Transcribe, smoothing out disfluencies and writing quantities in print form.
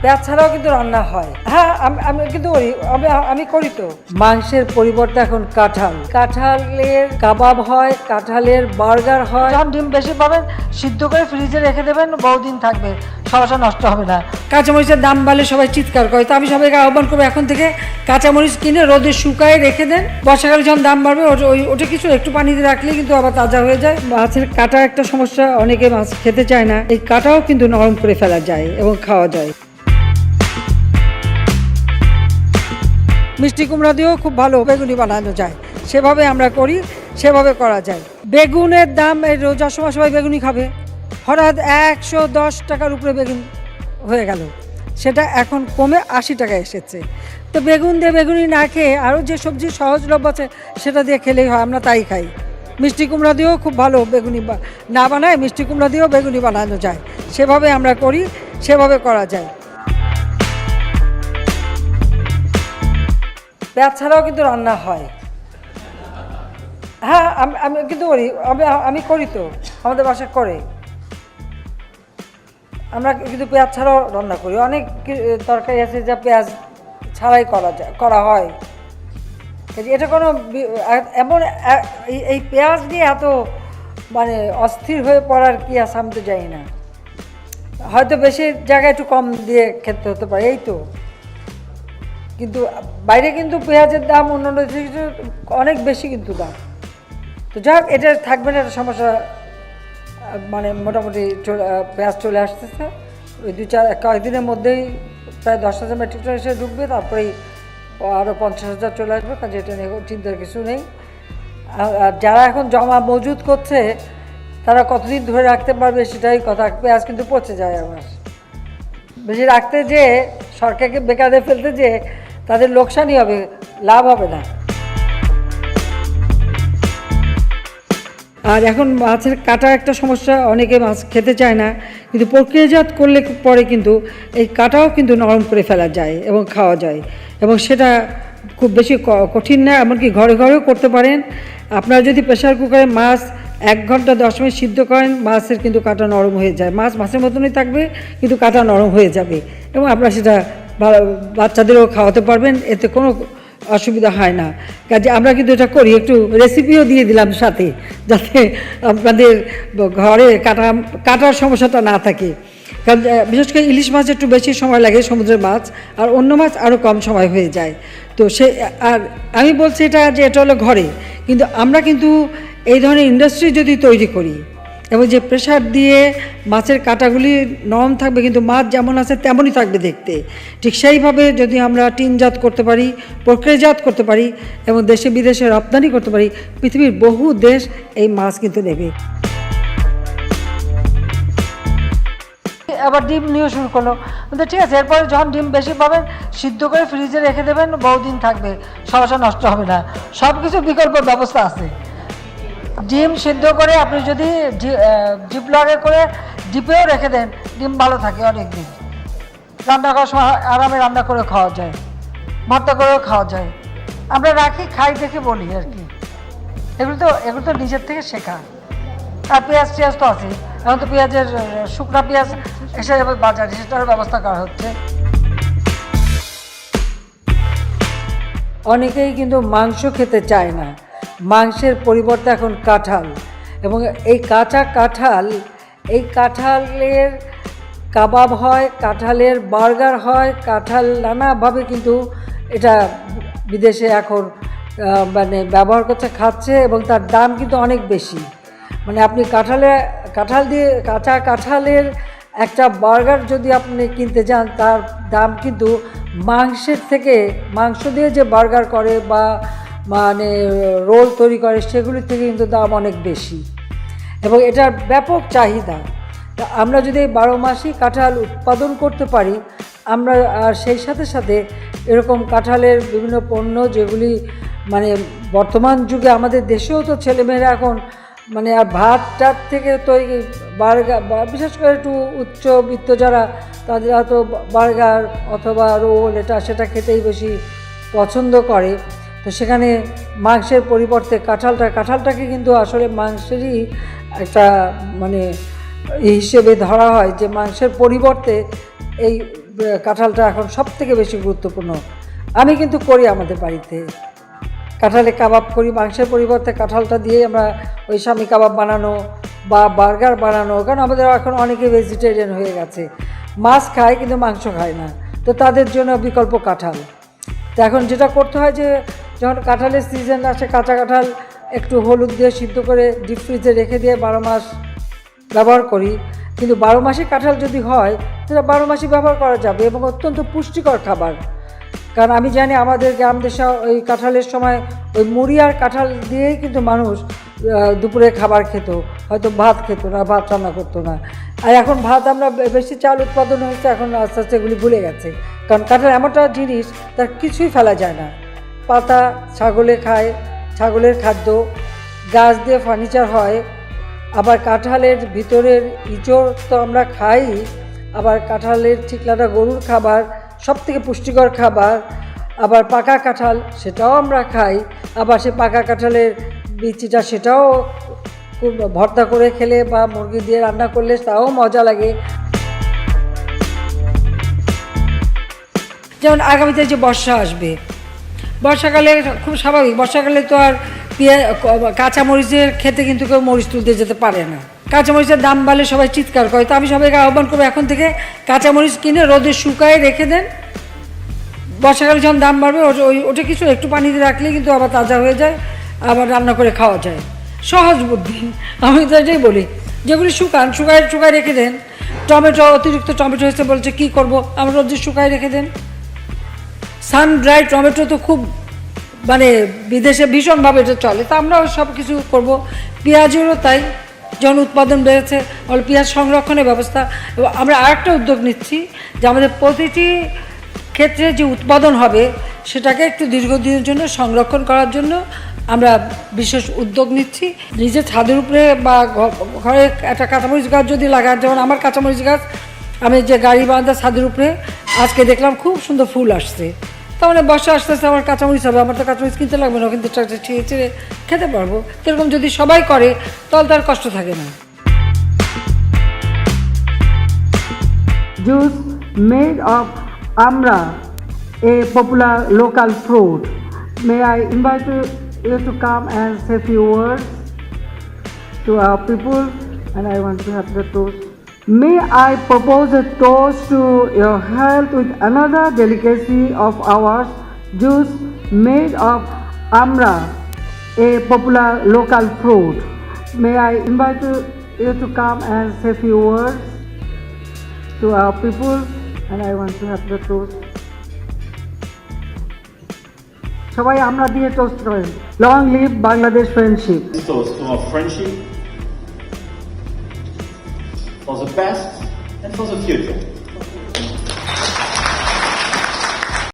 পেঁয়াজ ছাড়াও কিন্তু রান্না হয়। হ্যাঁ, আমি কিন্তু আমি করি তো। মাংসের পরিবর্তে এখন কাঁঠালের কাবাব হয়, কাঁঠালের বার্গার হয়। যখন ডিম বেশি পাবেন সিদ্ধ করে ফ্রিজে রেখে দেবেন, বহুদিন থাকবে, সমস্যা নষ্ট হবে না। কাঁচামরিচের দাম বাড়লে সবাই চিৎকার করে, তো আমি সবাইকে আহ্বান করবো এখন থেকে কাঁচামরিচ কিনে রোদে শুকায় রেখে দেন। বর্ষাকালে যখন দাম বাড়বে ওটা কিছু একটু পানিতে রাখলে কিন্তু আবার তাজা হয়ে যায়। মাছের কাটা একটা সমস্যা, অনেকে মাছ খেতে চায় না, এই কাটাও কিন্তু নরম করে ফেলা যায় এবং খাওয়া যায়। মিষ্টি কুমড়া দিয়েও খুব ভালো বেগুনি বানানো যায়, সেভাবে আমরা করি, সেভাবে করা যায়। বেগুনের দাম এই রোজার সময় সবাই বেগুনি খাবে, হঠাৎ 110 টাকার উপরে বেগুন হয়ে গেল, সেটা এখন কমে 80 টাকায় এসেছে। তো বেগুন দিয়ে বেগুনি না খেয়ে আরও যে সবজি সহজলভ্য আছে সেটা দিয়ে খেলেই হয়, আমরা তাই খাই। মিষ্টি কুমড়া দিয়েও খুব ভালো বেগুনি না বানায়, মিষ্টি কুমড়া দিয়েও বেগুনি বানানো যায়, সেভাবে আমরা করি, সেভাবে করা যায়। পেঁয়াজ ছাড়াও কিন্তু রান্না হয়। হ্যাঁ, আমি কিন্তু আমি করি তো, আমাদের বাসায় করে। আমরা কিন্তু পেঁয়াজ ছাড়াও রান্না করি। অনেক তরকারি আছে যা পেঁয়াজ ছাড়াই করা হয়। এটা কোনো এমন এই পেঁয়াজ নিয়ে এত মানে অস্থির হয়ে পড়ার কি আছে আমি তো জানি না। হয়তো বেশি জায়গায় একটু কম দিয়ে খেতে হতে পারে, এই তো। কিন্তু বাইরে কিন্তু পেঁয়াজের দাম অন্যান্য অনেক বেশি কিন্তু দাম। তো যাক, এটা থাকবে না, এটা সমস্যা। মানে মোটামুটি পেঁয়াজ চলে আসতেছে, ওই কয়েকদিনের মধ্যেই প্রায় 10,000 মেট্রিক টন এসে ঢুকবে, তারপরেই আরও 50,000 চলে আসবে, কাজে এটা নিয়ে চিন্তার কিছু নেই। আর যারা এখন জমা মজুত করছে তারা কতদিন ধরে রাখতে পারবে সেটাই কথা। পেঁয়াজ কিন্তু পচে যায়, আবার বেশি রাখতে যে সরকারকে বেকারে ফেলতে যে তাদের লোকসানই হবে, লাভ হবে না। আর এখন মাছের কাটা একটা সমস্যা, অনেকে মাছ খেতে চায় না, কিন্তু প্রক্রিয়াজাত করলে পরে কিন্তু এই কাটাও কিন্তু নরম করে ফেলা যায় এবং খাওয়া যায়, এবং সেটা খুব বেশি কঠিন না, এমনকি ঘরে ঘরেও করতে পারেন। আপনারা যদি প্রেশার কুকারে মাছ 1 ঘন্টা 10 মিনিট সিদ্ধ করেন, মাছের কিন্তু কাটা নরম হয়ে যায়। মাছ মাছের মতনই থাকবে, কিন্তু কাটা নরম হয়ে যাবে, এবং আপনারা সেটা বাচ্চাদেরও খাওয়াতে পারবেন, এতে কোনো অসুবিধা হয় না। কাজে আমরা কিন্তু এটা করি, একটু রেসিপিও দিয়ে দিলাম সাথে, যাতে আপনাদের ঘরে কাটার সমস্যাটা না থাকে। কারণ বিশেষ করে ইলিশ মাছ একটু বেশি সময় লাগে, সমুদ্রের মাছ, আর অন্য মাছ আরও কম সময় হয়ে যায়। তো আর আমি বলছি এটা হলো ঘরে, কিন্তু আমরা কিন্তু এই ধরনের ইন্ডাস্ট্রি যদি তৈরি করি এবং যে প্রেশার দিয়ে মাছের কাটাগুলি নরম থাকবে, কিন্তু মাছ যেমন আছে তেমনই থাকবে দেখতে, ঠিক সেইভাবে যদি আমরা টিনজাত করতে পারি, প্রক্রিয়াজাত করতে পারি এবং দেশে বিদেশে রপ্তানি করতে পারি, পৃথিবীর বহু দেশ এই মাছ কিন্তু নেবে। আবার ডিম নিয়ে শুরু করলো, কিন্তু ঠিক আছে, এরপরে যখন ডিম বেশি পাবেন সিদ্ধ করে ফ্রিজে রেখে দেবেন, বহুদিন থাকবে, সমস্যা নষ্ট হবে না। সব কিছু বিকল্প ব্যবস্থা আছে। ডিম সিদ্ধ করে আপনি যদি জিপলকে করে ডিপেও রেখে দেন, ডিম ভালো থাকে অনেক দিন। রান্না করার সময় আরামে রান্না করে খাওয়া যায়, ভর্তা করেও খাওয়া যায়। আমরা রাখি, খাই দেখে বলি আর কি। এগুলো তো নিজের থেকে শেখা। আর পেঁয়াজ তো আছে, এখন তো পেঁয়াজের শুকনা পেঁয়াজ এসে যাবে বাজারে, সেটার ব্যবস্থা করা হচ্ছে। অনেকেই কিন্তু মাংস খেতে চায় না, মাংসের পরিবর্তে এখন কাঁঠাল, এবং এই কাঁঠালের কাবাব হয়, কাঁঠালের বার্গার হয়, কাঁঠাল নানাভাবে কিন্তু এটা বিদেশে এখন মানে ব্যবহার করছে, খাচ্ছে, এবং তার দাম কিন্তু অনেক বেশি। মানে আপনি কাঁঠালের একটা বার্গার যদি আপনি কিনতে যান, তার দাম কিন্তু মাংস দিয়ে যে বার্গার করে বা মানে রোল তৈরি করে সেগুলির থেকে কিন্তু দাম অনেক বেশি, এবং এটার ব্যাপক চাহিদা। তা আমরা যদি 12 মাসই কাঁঠাল উৎপাদন করতে পারি, আমরা আর সেই সাথে সাথে এরকম কাঁঠালের বিভিন্ন পণ্য, যেগুলি মানে বর্তমান যুগে আমাদের দেশেও তো ছেলেমেয়েরা এখন মানে আর ভাত থেকে তৈরি বার্গার, বিশেষ করে একটু উচ্চবিত্ত যারা, তাদের হয়তো বার্গার অথবা রোল সেটা খেতেই বেশি পছন্দ করে। তো সেখানে মাংসের পরিবর্তে কাঁঠালটাকে কিন্তু আসলে মাংসেরই একটা মানে হিসেবে ধরা হয়, যে মাংসের পরিবর্তে এই কাঁঠালটা এখন সবথেকে বেশি গুরুত্বপূর্ণ। আমি কিন্তু করি আমাদের বাড়িতে কাঁঠালে কাবাব করি, মাংসের পরিবর্তে কাঁঠালটা দিয়ে আমরা ওই স্বামী কাবাব বানানো বা বার্গার বানানো, কারণ আমাদের এখন অনেকে ভেজিটেরিয়ান হয়ে গেছে, মাছ খায় কিন্তু মাংস খায় না, তো তাদের জন্য বিকল্প কাঁঠাল। তো এখন যেটা করতে হয় যে যখন কাঁঠালের সিজন আসে, কাঁচা কাঁঠাল একটু হলুদ দিয়ে সিদ্ধ করে ডিপ ফ্রিজে রেখে দিয়ে 12 মাস ব্যবহার করি। কিন্তু 12 মাসে কাঁঠাল যদি হয় তাহলে 12 মাসই ব্যবহার করা যাবে এবং অত্যন্ত পুষ্টিকর খাবার। কারণ আমি জানি আমাদের গ্রাম দেশে ওই কাঁঠালের সময় ওই মুড়ি আর কাঁঠাল দিয়েই কিন্তু মানুষ দুপুরে খাবার খেত, হয়তো ভাত খেত না, ভাত রান্না করতো না। আর এখন ভাত আমরা বেশি চাল উৎপাদন হয়েছে, এখন আস্তে আস্তে এগুলি ভুলে গেছে। কারণ কাঁঠাল এমনটা জিনিস তার কিছুই ফেলা যায় না। পাতা ছাগলে খায়, ছাগলের খাদ্য, গাছ দিয়ে ফার্নিচার হয়, আবার কাঁঠালের ভিতরের ইঁচড় তো আমরা খাই, আবার কাঁঠালের ঠিকলাটা গরুর খাবার, সবথেকে পুষ্টিকর খাবার। আবার পাকা কাঁঠাল সেটাও আমরা খাই, আবার সে পাকা কাঁঠালের বিচিটা সেটাও খুব ভর্তা করে খেলে বা মুরগি দিয়ে রান্না করলে তাও মজা লাগে। যেমন আগামীতে যে বর্ষা আসবে, বর্ষাকালে খুব স্বাভাবিক, বর্ষাকালে তো আর কাঁচামরিচের খেতে কিন্তু কেউ মরিচ তুলতে যেতে পারে না, কাঁচামরিচের দাম বাড়লে সবাই চিৎকার করে। তো আমি সবাইকে আহ্বান করবো এখন থেকে কাঁচামরিচ কিনে রোদে শুকায় রেখে দেন, বর্ষাকালে যখন দাম বাড়বে ওটা কিছু একটু পানি দিয়ে রাখলে কিন্তু আবার তাজা হয়ে যায়, আবার রান্না করে খাওয়া যায়। সহজ বুদ্ধি, আমি তো এটাই বলি, যেগুলি শুকায় রেখে দেন। টমেটো, অতিরিক্ত টমেটো হয়েছে বলছে কী করবো, আমরা রোদে শুকায় রেখে দেন। সান ড্রাই টমেটো তো খুব মানে বিদেশে ভীষণভাবে এটা চলে, তা আমরাও সব কিছু করবো। পেঁয়াজেরও তাই, যখন উৎপাদন বেড়েছে পেঁয়াজ সংরক্ষণের ব্যবস্থা। এবং আমরা আরেকটা উদ্যোগ নিচ্ছি যে আমাদের প্রতিটি ক্ষেত্রে যে উৎপাদন হবে সেটাকে একটু দীর্ঘদিনের জন্য সংরক্ষণ করার জন্য আমরা বিশেষ উদ্যোগ নিচ্ছি। নিজের ছাদের উপরে বা ঘরে একটা কাঁচামরিচ গাছ যদি লাগান, যেমন আমার কাঁচামরিচ গাছ, আমি যে গাড়ি বারান্দা ছাদের উপরে আজকে দেখলাম খুব সুন্দর ফুল আসছে, তার মানে বর্ষা আস্তে আস্তে আমার কাঁচামরিচ হবে, আমার তো কাঁচামরিচ কিনতে লাগবে না, কিন্তু ছিঁড়ে ছিঁড়ে খেতে পারবো। এরকম যদি সবাই করে তাহলে তার কষ্ট থাকে না। Juice made of amra, a popular local fruit. May I invite you to come and say a few words to our people, and I want to have the toast. May I propose a toast to your health with another delicacy of ours, juice made of amra, a popular local fruit. May I invite you to come and say a few words to our people, and I want to have the toast. সবাই আমরা দিয়ে toast করেন। Long live Bangladesh friendship. Toast to our friendship, for the past and for the future.